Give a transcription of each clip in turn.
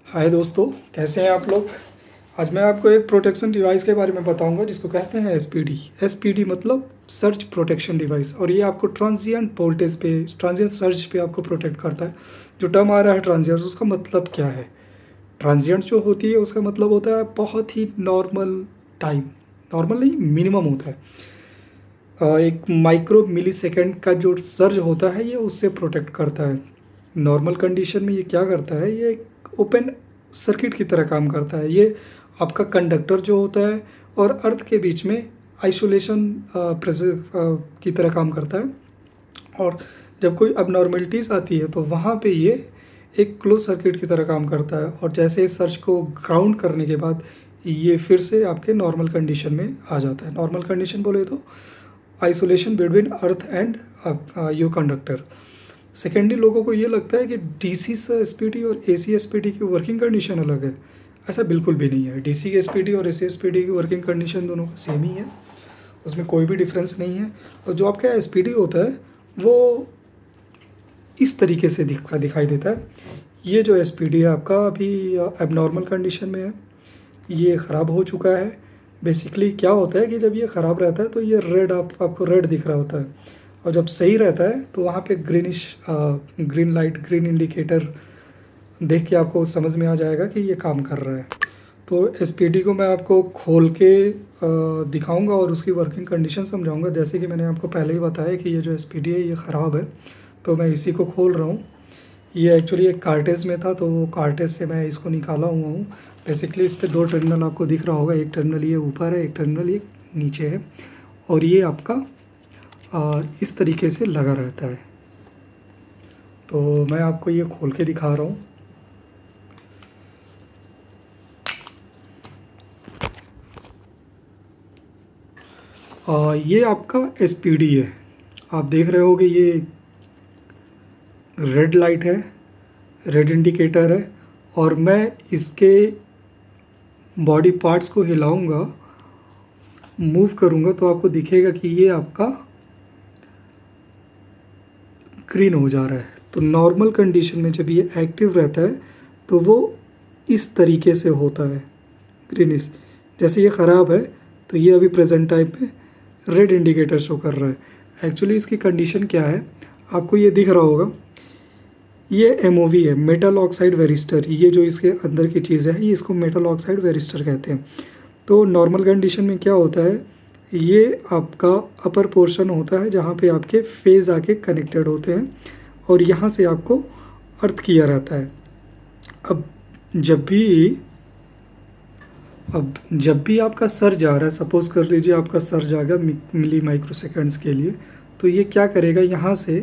हाय दोस्तों, कैसे हैं आप लोग। आज मैं आपको एक प्रोटेक्शन डिवाइस के बारे में बताऊंगा जिसको कहते हैं एसपीडी। एसपीडी मतलब सर्ज प्रोटेक्शन डिवाइस, और ये आपको ट्रांजिएंट वोल्टेज पे, ट्रांजिएंट सर्ज पे आपको प्रोटेक्ट करता है। जो टर्म आ रहा है ट्रांजिएंट, उसका मतलब क्या है। ट्रांजिएंट जो होती है उसका मतलब होता है बहुत ही नॉर्मल टाइम, नॉर्मल नहीं, मिनिमम होता है। एक माइक्रो मिली सेकेंड का जो सर्ज होता है ये उससे प्रोटेक्ट करता है। नॉर्मल कंडीशन में ये क्या करता है, ये एक ओपन सर्किट की तरह काम करता है। ये आपका कंडक्टर जो होता है और अर्थ के बीच में आइसोलेशन की तरह काम करता है। और जब कोई अबनॉर्मलिटीज़ आती है तो वहाँ पे ये एक क्लोज सर्किट की तरह काम करता है, और जैसे इस सर्च को ग्राउंड करने के बाद ये फिर से आपके नॉर्मल कंडीशन में आ जाता है। नॉर्मल कंडीशन बोले तो isolation between earth and your conductor. Secondly, लोगों को ये लगता है कि डीसी से एसपीडी और एसी एसपीडी की वर्किंग कंडीशन अलग है। ऐसा बिल्कुल भी नहीं है। डीसी एसपीडी और एसी एसपीडी की वर्किंग कंडीशन दोनों का सेम ही है, उसमें कोई भी डिफरेंस नहीं है। और जो आपका एसपीडी होता है वो इस तरीके से दिखाई देता है। ये जो एसपीडी है आपका अभी एबनॉर्मल कंडीशन में है, ये ख़राब हो चुका है। बेसिकली क्या होता है कि जब ये ख़राब रहता है तो ये रेड आपको रेड दिख रहा होता है, और जब सही रहता है तो वहाँ पे ग्रीन लाइट, ग्रीन इंडिकेटर देख के आपको समझ में आ जाएगा कि ये काम कर रहा है। तो एसपीडी को मैं आपको खोल के दिखाऊंगा और उसकी वर्किंग कंडीशन समझाऊंगा। जैसे कि मैंने आपको पहले ही बताया कि ये जो एसपीडी है ये ख़राब है, तो मैं इसी को खोल रहा हूँ। ये एक्चुअली एक कार्टेज में था, तो वो कार्टेज से मैं इसको निकाला हुआ हूँ। बेसिकली इस पर दो टर्मिनल आपको दिख रहा होगा, एक टर्मिनल ये ऊपर है, एक टर्मिनल ये नीचे है, और ये आपका इस तरीके से लगा रहता है। तो मैं आपको ये खोल के दिखा रहा हूँ। ये आपका एसपीडी है। आप देख रहे होगे ये रेड लाइट है, रेड इंडिकेटर है, और मैं इसके बॉडी पार्ट्स को हिलाऊंगा, मूव करूंगा तो आपको दिखेगा कि ये आपका ग्रीन हो जा रहा है। तो नॉर्मल कंडीशन में जब ये एक्टिव रहता है तो वो इस तरीके से होता है, ग्रीनिश। जैसे ये ख़राब है तो ये अभी प्रेजेंट टाइम में रेड इंडिकेटर शो कर रहा है। एक्चुअली इसकी कंडीशन क्या है, आपको ये दिख रहा होगा, ये एमओवी है, मेटल ऑक्साइड वेरिस्टर। ये जो इसके अंदर की चीज़ है ये इसको मेटल ऑक्साइड वेरिस्टर कहते हैं। तो नॉर्मल कंडीशन में क्या होता है, ये आपका अपर पोर्शन होता है जहाँ पे आपके फेज़ आके कनेक्टेड होते हैं, और यहाँ से आपको अर्थ किया रहता है। अब जब भी आपका सर्ज आ रहा है, सपोज़ कर लीजिए आपका सर्ज आ गया मिली माइक्रो सेकेंड्स के लिए, तो ये क्या करेगा, यहाँ से,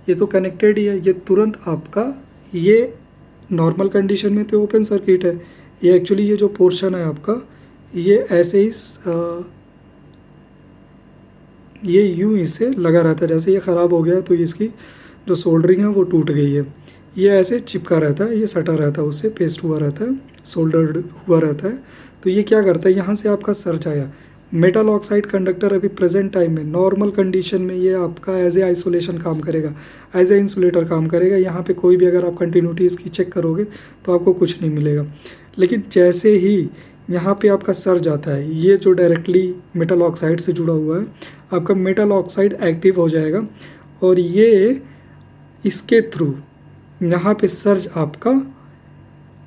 ये तो कनेक्टेड ही है, ये तुरंत आपका, ये नॉर्मल कंडीशन में तो ओपन सर्किट है, ये एक्चुअली ये जो पोर्शन है आपका, ये ऐसे ही ये यूं इसे लगा रहता है। जैसे ये ख़राब हो गया तो इसकी जो सोल्डरिंग है वो टूट गई है, ये ऐसे चिपका रहता है, ये सटा रहता है, उससे पेस्ट हुआ रहता है, सोल्डर्ड हुआ रहता है। तो ये क्या करता है, यहाँ से आपका सर्ज आया, मेटल ऑक्साइड कंडक्टर अभी प्रेजेंट टाइम में नॉर्मल कंडीशन में ये आपका एज ए आइसोलेशन काम करेगा, एज ए इंसुलेटर काम करेगा। यहाँ पे कोई भी अगर आप कंटिन्यूटी इसकी चेक करोगे तो आपको कुछ नहीं मिलेगा। लेकिन जैसे ही यहाँ पे आपका सर्ज आता है, ये जो डायरेक्टली मेटल ऑक्साइड से जुड़ा हुआ है, आपका मेटल ऑक्साइड एक्टिव हो जाएगा, और ये इसके थ्रू यहाँ पे सर्ज आपका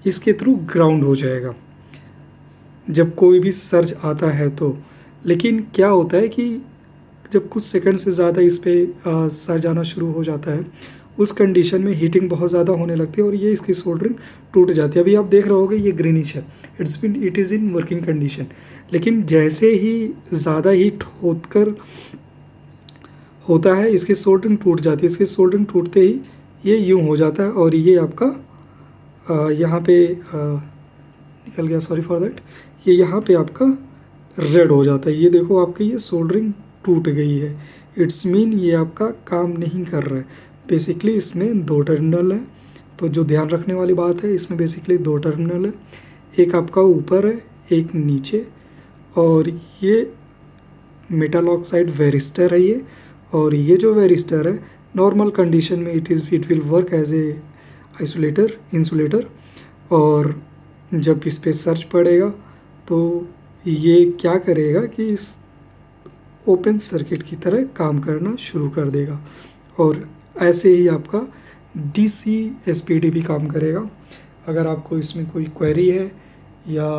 इसके थ्रू ग्राउंड हो जाएगा जब कोई भी सर्ज आता है तो। लेकिन क्या होता है कि जब कुछ सेकंड से ज़्यादा इस पर सर्ज आना शुरू हो जाता है, उस कंडीशन में हीटिंग बहुत ज़्यादा होने लगती है और ये इसकी सोल्डरिंग टूट जाती है। अभी आप देख रहे होगे ये ग्रीनिश है, it is in working condition. लेकिन जैसे ही ज़्यादा हीट होता है इसकी सोल्डरिंग टूट जाती है। इसकी सोल्डरिंग टूटते ही ये यूं हो जाता है, और ये आपका यहाँ पे निकल गया, सॉरी फॉर दैट, ये यहाँ पे आपका रेड हो जाता है। ये देखो आपकी ये सोल्डरिंग टूट गई है, इट्स मीन ये आपका काम नहीं कर रहा है। बेसिकली इसमें दो टर्मिनल है, तो जो ध्यान रखने वाली बात है, इसमें बेसिकली दो टर्मिनल है, एक आपका ऊपर है, एक नीचे, और ये मेटल ऑक्साइड वेरिस्टर है ये। और ये जो वेरिस्टर है नॉर्मल कंडीशन में it will work as a isolator, insulator, और जब इस पर सर्च पड़ेगा तो ये क्या करेगा कि इस ओपन सर्किट की तरह काम करना शुरू कर देगा। और ऐसे ही आपका डीसी एसपीडी भी काम करेगा। अगर आपको इसमें कोई क्वेरी है या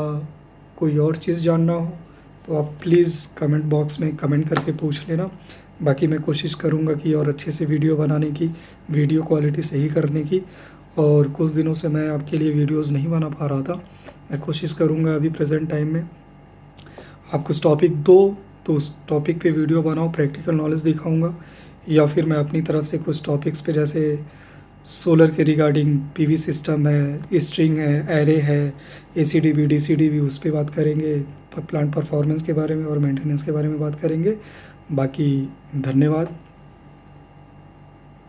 कोई और चीज़ जानना हो तो आप प्लीज़ कमेंट बॉक्स में कमेंट करके पूछ लेना। बाकी मैं कोशिश करूँगा कि और अच्छे से वीडियो बनाने की, वीडियो क्वालिटी सही करने की। और कुछ दिनों से मैं आपके लिए वीडियोस नहीं बना पा रहा था। मैं कोशिश करूँगा अभी प्रेजेंट टाइम में आप कुछ टॉपिक दो तो उस टॉपिक पे वीडियो बनाओ, प्रैक्टिकल नॉलेज दिखाऊंगा, या फिर मैं अपनी तरफ से कुछ टॉपिक्स पे जैसे सोलर के रिगार्डिंग पीवी सिस्टम है, स्ट्रिंग है, एरे है, एसीडीबी डीसीडीबी, उस पर बात करेंगे, प्लांट परफॉर्मेंस के बारे में और मेंटेनेंस के बारे में बात करेंगे। बाकी धन्यवाद।